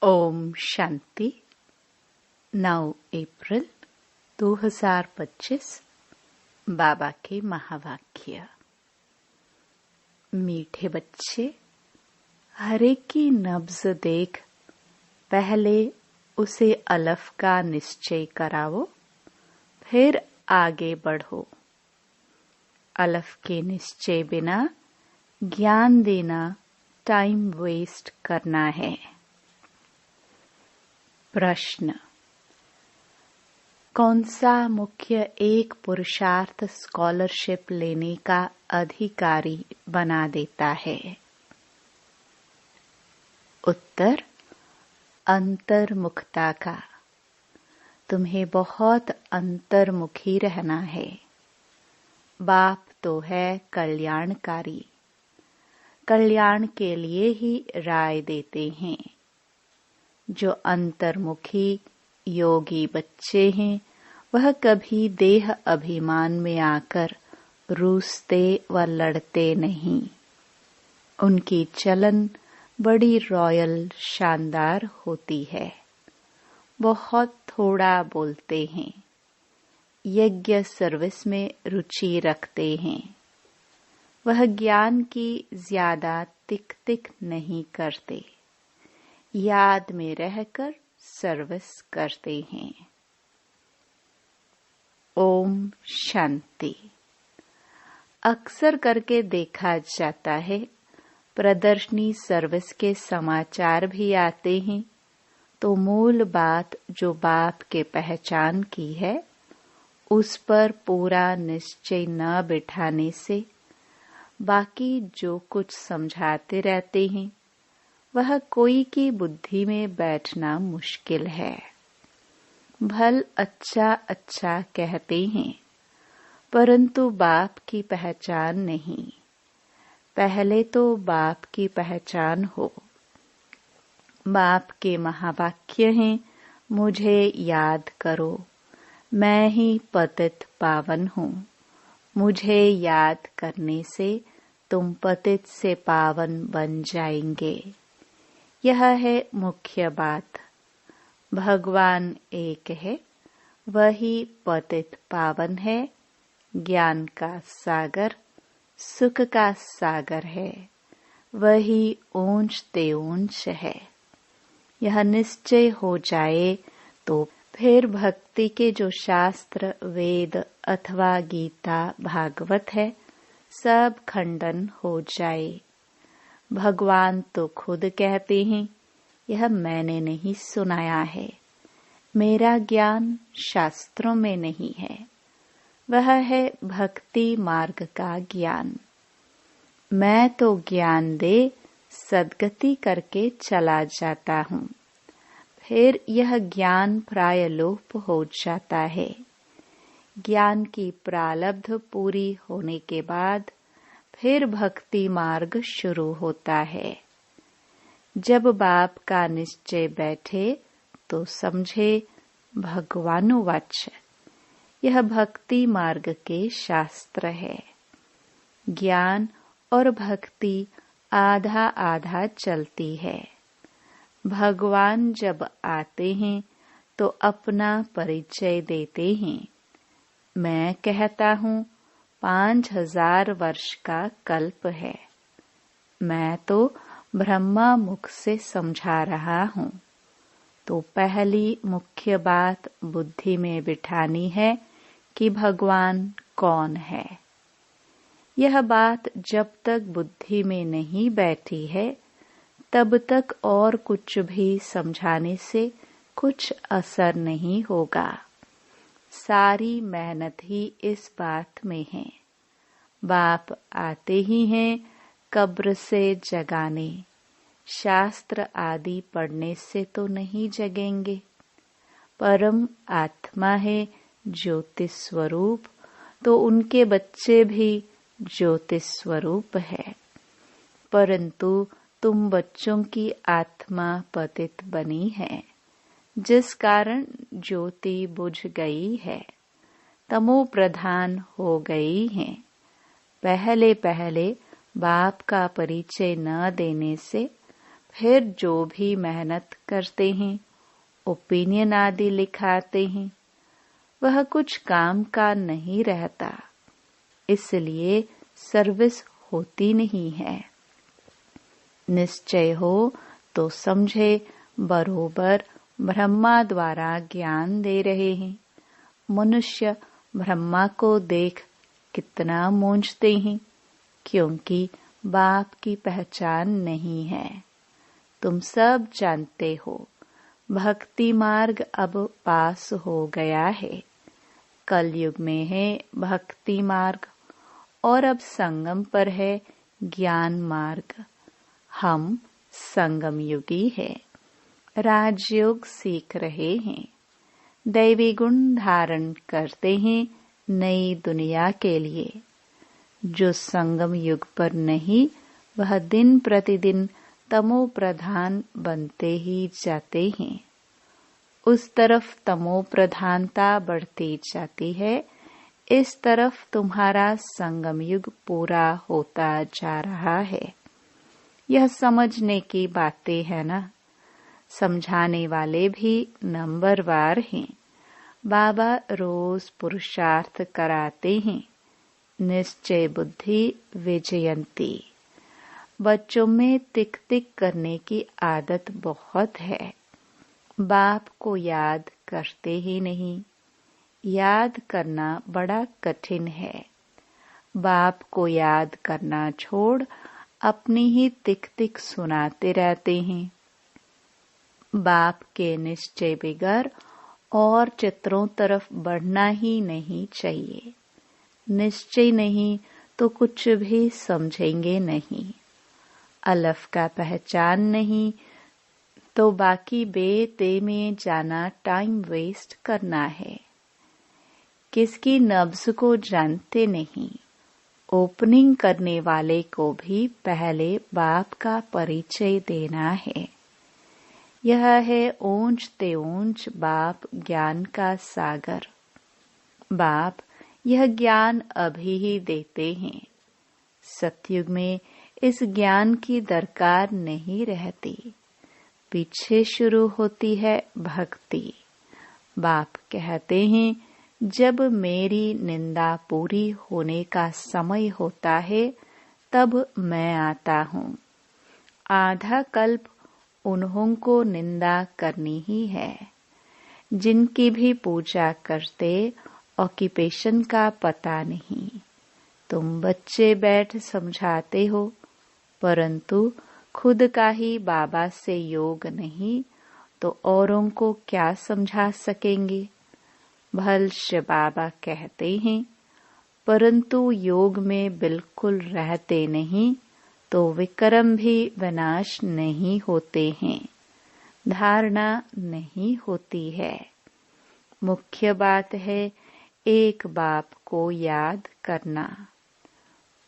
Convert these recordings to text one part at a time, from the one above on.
ओम शांति। 9 अप्रैल 2025 बाबा के महावाक्य। मीठे बच्चे, हर एक की नब्ज देख पहले उसे अलफ का निश्चय कराओ, फिर आगे बढ़ो। अलफ के निश्चय बिना ज्ञान देना टाइम वेस्ट करना है। प्रश्न: कौन सा मुख्य एक पुरुषार्थ स्कॉलरशिप लेने का अधिकारी बना देता है? उत्तर: अंतर्मुखता का। तुम्हें बहुत अंतर्मुखी रहना है। बाप तो है कल्याणकारी, कल्याण के लिए ही राय देते हैं। जो अंतर्मुखी योगी बच्चे हैं, वह कभी देह अभिमान में आकर रूसते व लड़ते नहीं। उनकी चलन बड़ी रॉयल शानदार होती है। बहुत थोड़ा बोलते हैं। यज्ञ सर्विस में रुचि रखते हैं। वह ज्ञान की ज्यादा तिक तिक नहीं करते। याद में रहकर सर्विस करते हैं। ओम शांति। अक्सर करके देखा जाता है, प्रदर्शनी सर्विस के समाचार भी आते हैं, तो मूल बात जो बाप के पहचान की है, उस पर पूरा निश्चय न बिठाने से बाकी जो कुछ समझाते रहते हैं, वह कोई की बुद्धि में बैठना मुश्किल है। भल अच्छा अच्छा कहते हैं, परंतु बाप की पहचान नहीं। पहले तो बाप की पहचान हो। बाप के महावाक्य हैं, मुझे याद करो, मैं ही पतित पावन हूँ। मुझे याद करने से तुम पतित से पावन बन जाएंगे। यह है मुख्य बात। भगवान एक है, वही पतित पावन है, ज्ञान का सागर, सुख का सागर है, वही ऊंच ते ऊंच है। यह निश्चय हो जाए तो फिर भक्ति के जो शास्त्र वेद अथवा गीता भागवत है, सब खंडन हो जाए। भगवान तो खुद कहते हैं, यह मैंने नहीं सुनाया है। मेरा ज्ञान शास्त्रों में नहीं है, वह है भक्ति मार्ग का ज्ञान। मैं तो ज्ञान दे सद्गति करके चला जाता हूँ, फिर यह ज्ञान प्राय लोप हो जाता है। ज्ञान की प्रारब्ध पूरी होने के बाद फिर भक्ति मार्ग शुरू होता है। जब बाप का निश्चय बैठे तो समझे भगवानुवाच। यह भक्ति मार्ग के शास्त्र है। ज्ञान और भक्ति आधा आधा चलती है। भगवान जब आते हैं तो अपना परिचय देते हैं। मैं कहता हूँ 5000 वर्ष का कल्प है। मैं तो ब्रह्मा मुख से समझा रहा हूँ। तो पहली मुख्य बात बुद्धि में बिठानी है कि भगवान कौन है। यह बात जब तक बुद्धि में नहीं बैठी है, तब तक और कुछ भी समझाने से कुछ असर नहीं होगा। सारी मेहनत ही इस बात में है। बाप आते ही हैं कब्र से जगाने। शास्त्र आदि पढ़ने से तो नहीं जगेंगे। परम आत्मा है ज्योतिष स्वरूप, तो उनके बच्चे भी ज्योतिष स्वरूप है। परंतु तुम बच्चों की आत्मा पतित बनी है, जिस कारण ज्योति बुझ गई है, तमो प्रधान हो गई है। पहले पहले बाप का परिचय न देने से फिर जो भी मेहनत करते हैं, ओपिनियन आदि लिखाते हैं, वह कुछ काम का नहीं रहता, इसलिए सर्विस होती नहीं है। निश्चय हो तो समझे बरोबर ब्रह्मा द्वारा ज्ञान दे रहे हैं। मनुष्य ब्रह्मा को देख कितना मूंझते हैं, क्योंकि बाप की पहचान नहीं है। तुम सब जानते हो, भक्ति मार्ग अब पास हो गया है। कलयुग में है भक्ति मार्ग और अब संगम पर है ज्ञान मार्ग। हम संगम युगी है, राजयोग सीख रहे हैं, दैवी गुण धारण करते हैं नई दुनिया के लिए। जो संगम युग पर नहीं, वह दिन प्रतिदिन तमो प्रधान बनते ही जाते हैं। उस तरफ तमो प्रधानता बढ़ती जाती है, इस तरफ तुम्हारा संगम युग पूरा होता जा रहा है। यह समझने की बातें है ना। समझाने वाले भी नंबरवार हैं। बाबा रोज पुरुषार्थ कराते हैं। निश्चय बुद्धि विजयंती। बच्चों में तिक तिक करने की आदत बहुत है। बाप को याद करते ही नहीं। याद करना बड़ा कठिन है। बाप को याद करना छोड़ अपनी ही तिक तिक सुनाते रहते हैं। बाप के निश्चय बिगर और चित्रों तरफ बढ़ना ही नहीं चाहिए। निश्चय नहीं तो कुछ भी समझेंगे नहीं। अलफ का पहचान नहीं तो बाकी बेते में जाना टाइम वेस्ट करना है। किसकी नब्ज को जानते नहीं। ओपनिंग करने वाले को भी पहले बाप का परिचय देना है। यह है ऊंच ते ऊंच बाप ज्ञान का सागर। बाप यह ज्ञान अभी ही देते हैं। सतयुग में इस ज्ञान की दरकार नहीं रहती। पीछे शुरू होती है भक्ति। बाप कहते हैं, जब मेरी निंदा पूरी होने का समय होता है, तब मैं आता हूँ। आधा कल्प उन्हों को निंदा करनी ही है। जिनकी भी पूजा करते, ऑक्यूपेशन का पता नहीं। तुम बच्चे बैठ समझाते हो, परंतु खुद का ही बाबा से योग नहीं तो औरों को क्या समझा सकेंगे। भलश बाबा कहते हैं, परंतु योग में बिल्कुल रहते नहीं तो विक्रम भी विनाश नहीं होते हैं। धारणा नहीं होती है। मुख्य बात है एक बाप को याद करना।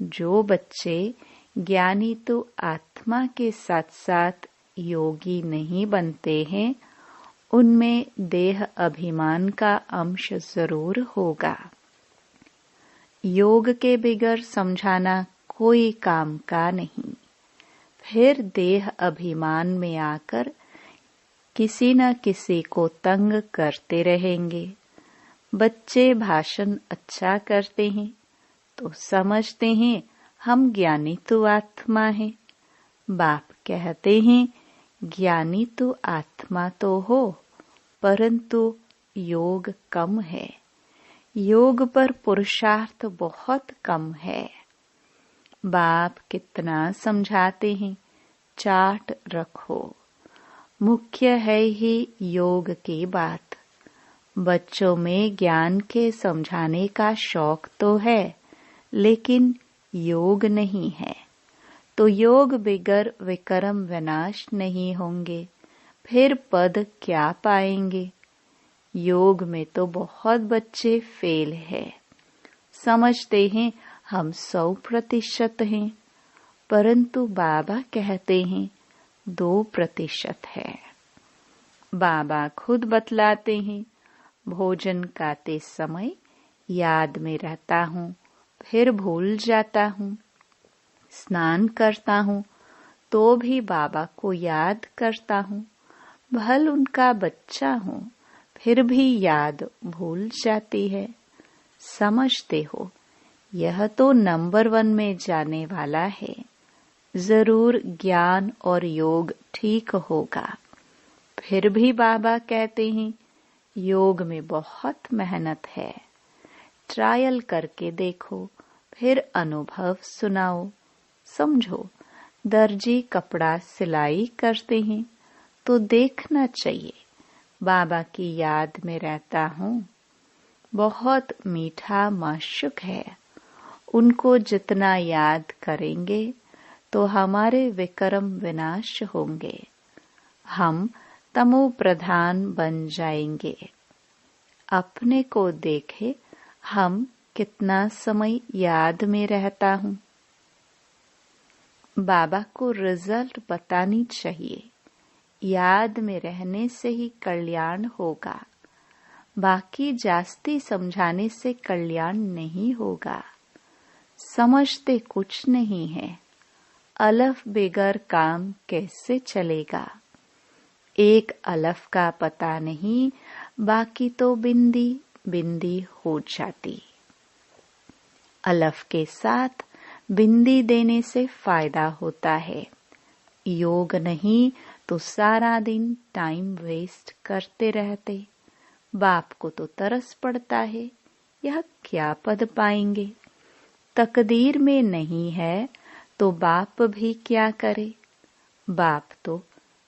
जो बच्चे ज्ञानी तो आत्मा के साथ साथ योगी नहीं बनते हैं, उनमें देह अभिमान का अंश जरूर होगा। योग के बिगर समझाना कोई काम का नहीं। फिर देह अभिमान में आकर किसी न किसी को तंग करते रहेंगे। बच्चे भाषण अच्छा करते हैं तो समझते हैं हम ज्ञानी तो आत्मा है। बाप कहते हैं, ज्ञानी तो आत्मा तो हो, परंतु योग कम है। योग पर पुरुषार्थ बहुत कम है। बाप कितना समझाते हैं, चार्ट रखो। मुख्य है ही योग की बात। बच्चों में ज्ञान के समझाने का शौक तो है, लेकिन योग नहीं है। तो योग बिगर विक्रम विनाश नहीं होंगे, फिर पद क्या पाएंगे। योग में तो बहुत बच्चे फेल है। समझते हैं हम 100% हैं, परंतु बाबा कहते हैं 2% है। बाबा खुद बतलाते हैं, भोजन खाते समय याद में रहता हूँ, फिर भूल जाता हूँ। स्नान करता हूँ तो भी बाबा को याद करता हूँ। भल उनका बच्चा हूँ, फिर भी याद भूल जाती है। समझते हो, यह तो नंबर 1 में जाने वाला है। जरूर ज्ञान और योग ठीक होगा। फिर भी बाबा कहते हैं, योग में बहुत मेहनत है। ट्रायल करके देखो, फिर अनुभव सुनाओ। समझो, दर्जी कपड़ा सिलाई करते हैं तो देखना चाहिए, बाबा की याद में रहता हूँ। बहुत मीठा माशुक है, उनको जितना याद करेंगे तो हमारे विक्रम विनाश होंगे। हम तमो प्रधान बन जाएंगे। अपने को देखे, हम कितना समय याद में रहता हूँ। बाबा को रिजल्ट बतानी चाहिए। याद में रहने से ही कल्याण होगा, बाकी जास्ती समझाने से कल्याण नहीं होगा। समझते कुछ नहीं है। अलफ बेगर काम कैसे चलेगा। एक अलफ का पता नहीं, बाकी तो बिंदी बिंदी हो जाती। अलफ के साथ बिंदी देने से फायदा होता है। योग नहीं तो सारा दिन टाइम वेस्ट करते रहते। बाप को तो तरस पड़ता है, यह क्या पद पाएंगे। तकदीर में नहीं है तो बाप भी क्या करे। बाप तो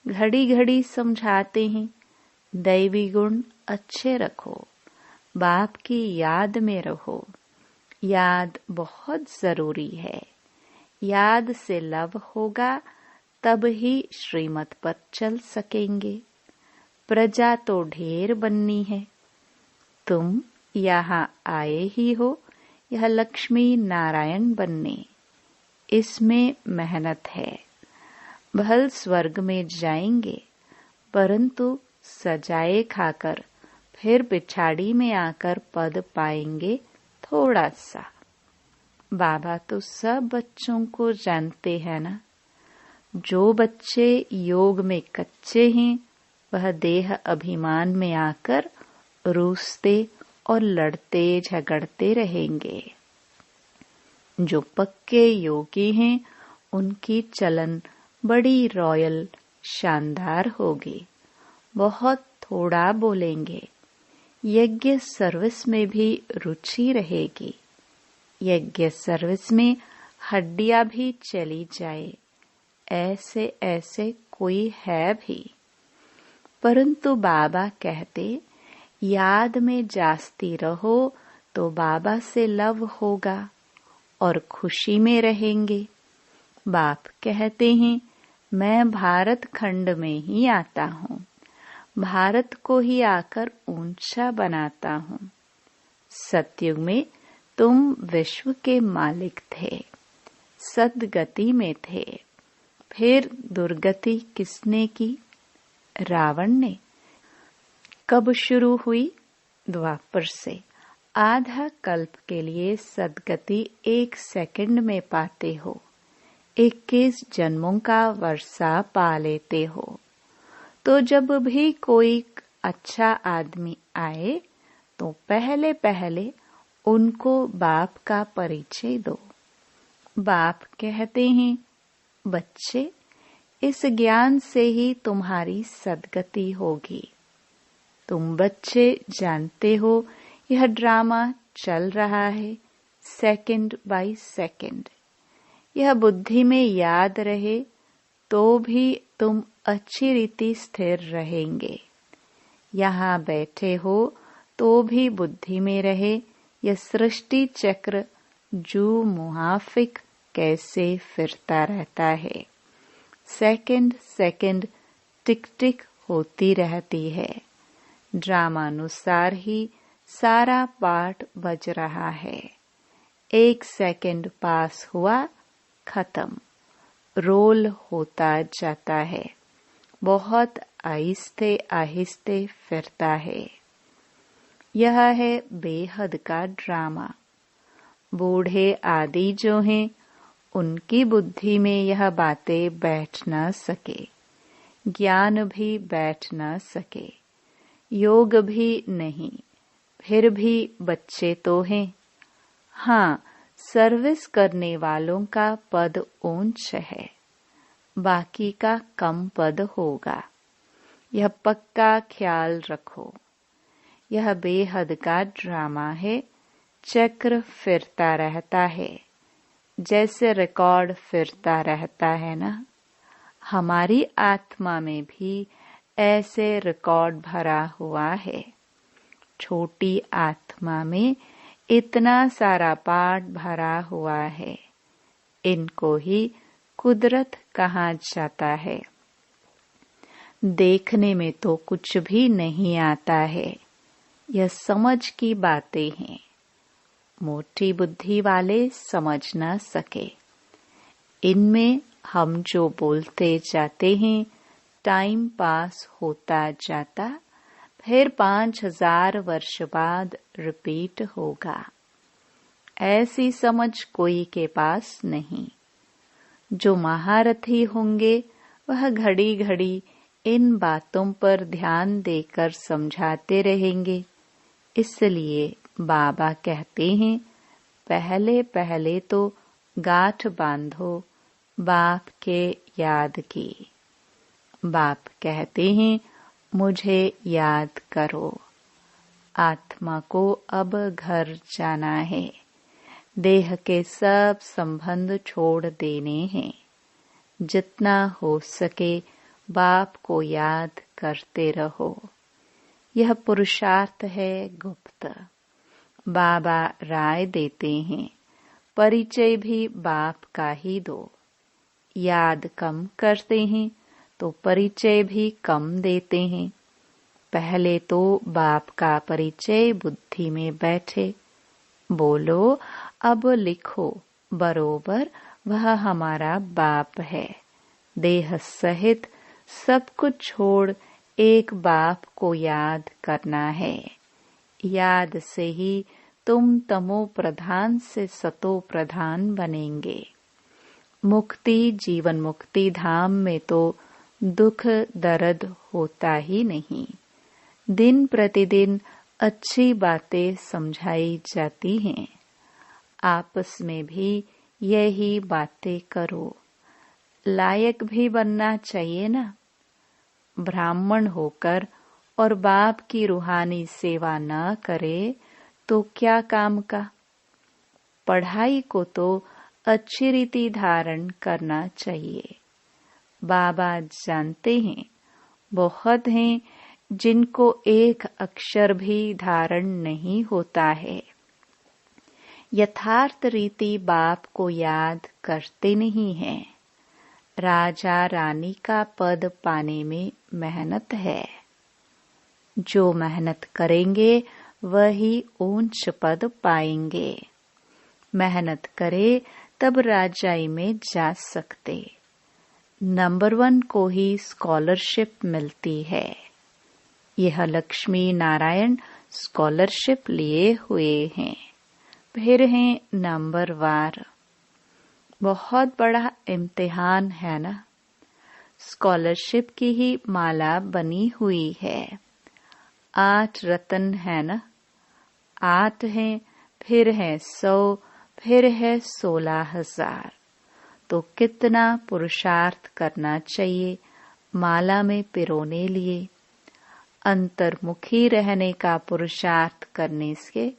घड़ी घड़ी समझाते हैं, दैवी गुण अच्छे रखो, बाप की याद में रहो। याद बहुत जरूरी है। याद से लव होगा, तब ही श्रीमत पर चल सकेंगे। प्रजा तो ढेर बननी है। तुम यहाँ आए ही हो, यह लक्ष्मी नारायण बनने। इसमें मेहनत है। भल स्वर्ग में जाएंगे, परंतु सजाए खाकर फिर पिछाड़ी में आकर पद पाएंगे थोड़ा सा। बाबा तो सब बच्चों को जानते हैं ना। जो बच्चे योग में कच्चे हैं, वह देह अभिमान में आकर रूसते और लड़ते झगड़ते रहेंगे। जो पक्के योगी हैं, उनकी चलन बड़ी रॉयल शानदार होगी। बहुत थोड़ा बोलेंगे। यज्ञ सर्विस में भी रुचि रहेगी। यज्ञ सर्विस में हड्डियां भी चली जाए, ऐसे ऐसे कोई है भी। परंतु बाबा कहते, याद में जास्ती रहो तो बाबा से लव होगा और खुशी में रहेंगे। बाप कहते हैं, मैं भारत खंड में ही आता हूँ, भारत को ही आकर ऊंचा बनाता हूँ। सतयुग में तुम विश्व के मालिक थे, सदगति में थे। फिर दुर्गति किसने की? रावण ने। कब शुरू हुई? द्वापर से। आधा कल्प के लिए सदगति 1 सेकंड में पाते हो। 21 जन्मों का वर्षा पा लेते हो। तो जब भी कोई अच्छा आदमी आए तो पहले पहले उनको बाप का परिचय दो। बाप कहते हैं, बच्चे, इस ज्ञान से ही तुम्हारी सदगति होगी। तुम बच्चे जानते हो यह ड्रामा चल रहा है सेकंड बाय सेकंड। यह बुद्धि में याद रहे तो भी तुम अच्छी रीति स्थिर रहेंगे। यहाँ बैठे हो तो भी बुद्धि में रहे यह सृष्टि चक्र जो मुहाफिक कैसे फिरता रहता है। सेकंड सेकंड टिक टिक होती रहती है। ड्रामानुसार ही सारा पाठ बज रहा है। 1 सेकंड पास हुआ, खत्म। रोल होता जाता है। बहुत आहिस्ते आहिस्ते फिरता है। यह है बेहद का ड्रामा। बूढ़े आदि जो हैं, उनकी बुद्धि में यह बातें बैठ न सके, ज्ञान भी बैठ न सके, योग भी नहीं, फिर भी बच्चे तो हैं। हाँ, सर्विस करने वालों का पद ऊंच है, बाकी का कम पद होगा। यह पक्का ख्याल रखो। यह बेहद का ड्रामा है, चक्र फिरता रहता है, जैसे रिकॉर्ड फिरता रहता है ना। हमारी आत्मा में भी ऐसे रिकॉर्ड भरा हुआ है। छोटी आत्मा में इतना सारा पाठ भरा हुआ है। इनको ही कुदरत कहा जाता है। देखने में तो कुछ भी नहीं आता है, यह समझ की बातें हैं। मोटी बुद्धि वाले समझ न सके। इनमें हम जो बोलते जाते हैं, टाइम पास होता जाता, फिर 5000 वर्ष बाद रिपीट होगा। ऐसी समझ कोई के पास नहीं। जो महारथी होंगे वह घड़ी घड़ी इन बातों पर ध्यान देकर समझाते रहेंगे। इसलिए बाबा कहते हैं, पहले पहले तो गांठ बांधो बाप के याद की। बाप कहते हैं, मुझे याद करो। आत्मा को अब घर जाना है। देह के सब संबंध छोड़ देने हैं। जितना हो सके बाप को याद करते रहो। यह पुरुषार्थ है गुप्त। बाबा राय देते हैं, परिचय भी बाप का ही दो। याद कम करते हैं तो परिचय भी कम देते हैं। पहले तो बाप का परिचय बुद्धि में बैठे। बोलो, अब लिखो बरोबर वह हमारा बाप है। देह सहित सब कुछ छोड़ एक बाप को याद करना है। याद से ही तुम तमो प्रधान से सतो प्रधान बनेंगे। मुक्ति जीवन मुक्ति धाम में तो दुख दर्द होता ही नहीं। दिन प्रतिदिन अच्छी बातें समझाई जाती हैं। आपस में भी यही बातें करो। लायक भी बनना चाहिए ना। ब्राह्मण होकर और बाप की रूहानी सेवा न करे तो क्या काम का। पढ़ाई को तो अच्छी रीति धारण करना चाहिए। बाबा जानते हैं, बहुत हैं जिनको एक अक्षर भी धारण नहीं होता है। यथार्थ रीति बाप को याद करते नहीं हैं। राजा रानी का पद पाने में मेहनत है। जो मेहनत करेंगे वही ऊंच पद पाएंगे। मेहनत करे तब राजाई में जा सकते। नंबर 1 को ही स्कॉलरशिप मिलती है। यह लक्ष्मी नारायण स्कॉलरशिप लिए हुए हैं। फिर हैं नंबर वार। बहुत बड़ा इम्तिहान है ना। स्कॉलरशिप की ही माला बनी हुई है। 8 रत्न है ना। 8 हैं, फिर है 100, फिर है 16,000। तो कितना पुरुषार्थ करना चाहिए माला में पिरोने लिए। अंतर्मुखी रहने का पुरुषार्थ करने से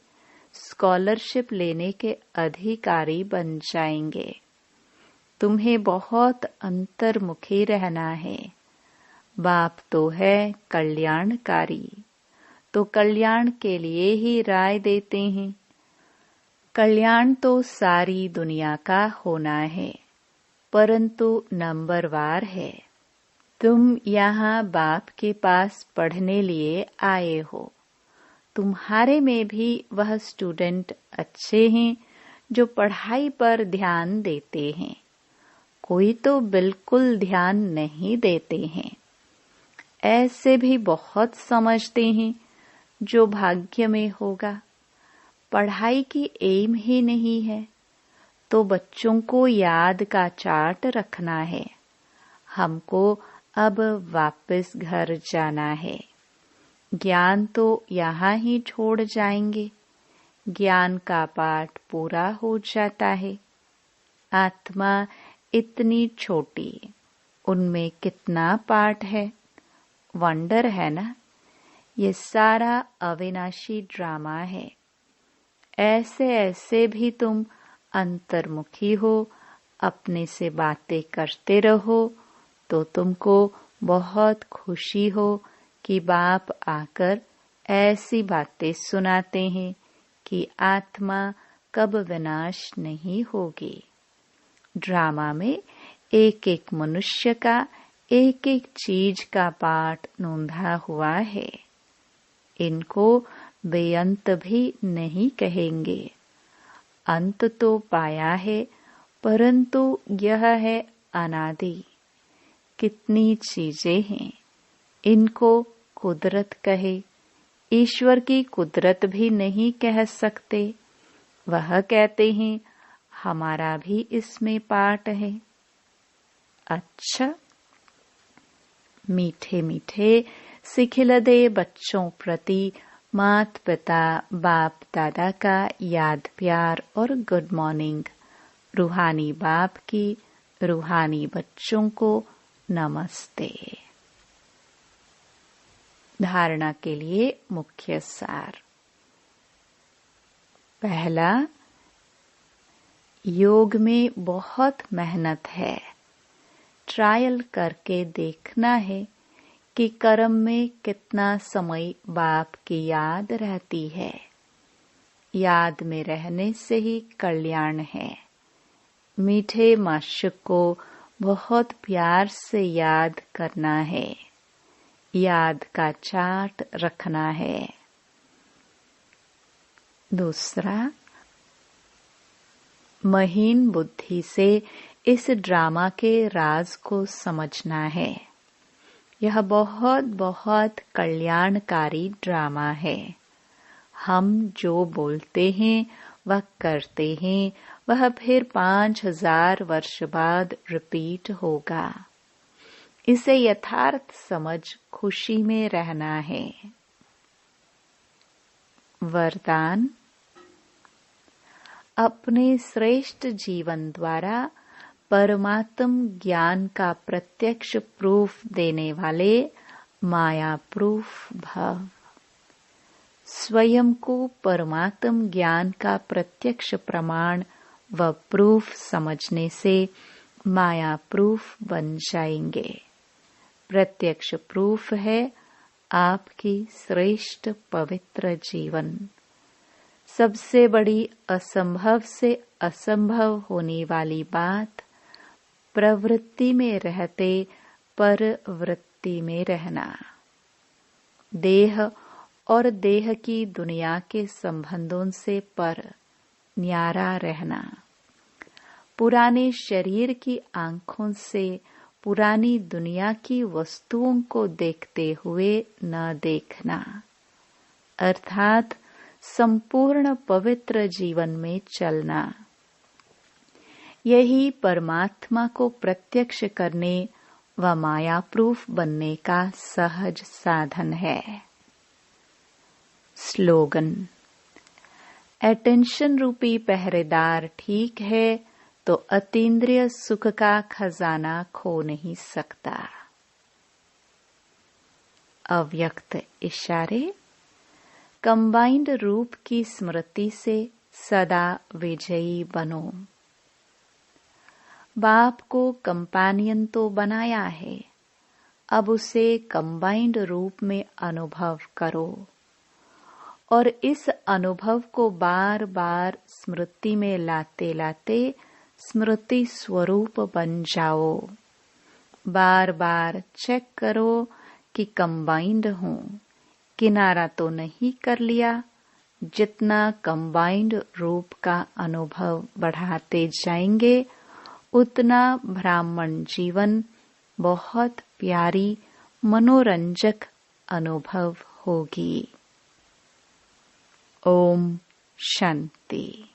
स्कॉलरशिप लेने के अधिकारी बन जाएंगे। तुम्हें बहुत अंतर्मुखी रहना है। बाप तो है कल्याणकारी, तो कल्याण के लिए ही राय देते हैं। कल्याण तो सारी दुनिया का होना है, परंतु नंबरवार है। तुम यहाँ बाप के पास पढ़ने लिए आए हो। तुम्हारे में भी वह स्टूडेंट अच्छे हैं जो पढ़ाई पर ध्यान देते हैं। कोई तो बिल्कुल ध्यान नहीं देते हैं। ऐसे भी बहुत समझते हैं जो भाग्य में होगा। पढ़ाई की एम ही नहीं है। तो बच्चों को याद का चार्ट रखना है। हमको अब वापस घर जाना है। ज्ञान तो यहाँ ही छोड़ जाएंगे। ज्ञान का पाठ पूरा हो जाता है। आत्मा इतनी छोटी, उनमें कितना पाठ है। वंडर है ना। ये सारा अविनाशी ड्रामा है। ऐसे ऐसे भी तुम अंतर्मुखी हो, अपने से बातें करते रहो तो तुमको बहुत खुशी हो कि बाप आकर ऐसी बातें सुनाते हैं कि आत्मा कब विनाश नहीं होगी। ड्रामा में एक एक मनुष्य का एक एक चीज का पाठ नोंधा हुआ है। इनको बेअंत भी नहीं कहेंगे। अंत तो पाया है, परंतु यह है अनादि। कितनी चीजें हैं, इनको कुदरत कहे। ईश्वर की कुदरत भी नहीं कह सकते। वह कहते हैं हमारा भी इसमें पार्ट है। अच्छा, मीठे मीठे सिखिलदे बच्चों प्रति माता पिता बाप दादा का याद प्यार और गुड मॉर्निंग। रूहानी बाप की रूहानी बच्चों को नमस्ते। धारणा के लिए मुख्य सार। पहला, योग में बहुत मेहनत है। ट्रायल करके देखना है कि कर्म में कितना समय बाप की याद रहती है। याद में रहने से ही कल्याण है। मीठे माशुक को बहुत प्यार से याद करना है। याद का चार्ट रखना है। दूसरा, महीन बुद्धि से इस ड्रामा के राज को समझना है। यह बहुत बहुत कल्याणकारी ड्रामा है। हम जो बोलते हैं वह करते हैं, वह फिर 5000 वर्ष बाद रिपीट होगा। इसे यथार्थ समझ खुशी में रहना है। वरदान, अपने श्रेष्ठ जीवन द्वारा परमात्म ज्ञान का प्रत्यक्ष प्रूफ देने वाले माया प्रूफ भव। स्वयं को परमात्म ज्ञान का प्रत्यक्ष प्रमाण व प्रूफ समझने से माया प्रूफ बन जाएंगे। प्रत्यक्ष प्रूफ है आपकी श्रेष्ठ पवित्र जीवन। सबसे बड़ी असंभव से असंभव होने वाली बात प्रवृत्ति में रहते पर वृत्ति में रहना। देह और देह की दुनिया के संबंधों से पर न्यारा रहना। पुराने शरीर की आंखों से पुरानी दुनिया की वस्तुओं को देखते हुए न देखना, अर्थात संपूर्ण पवित्र जीवन में चलना। यही परमात्मा को प्रत्यक्ष करने व माया प्रूफ बनने का सहज साधन है। स्लोगन, अटेंशन रूपी पहरेदार ठीक है तो अतीन्द्रिय सुख का खजाना खो नहीं सकता। अव्यक्त इशारे, कंबाइंड रूप की स्मृति से सदा विजयी बनो। बाप को कंपेनियन तो बनाया है, अब उसे कंबाइंड रूप में अनुभव करो और इस अनुभव को बार बार स्मृति में लाते लाते स्मृति स्वरूप बन जाओ। बार बार चेक करो कि कंबाइंड हूँ, किनारा तो नहीं कर लिया। जितना कंबाइंड रूप का अनुभव बढ़ाते जाएंगे उतना ब्राह्मण जीवन बहुत प्यारी मनोरंजक अनुभव होगी। ओम शांति।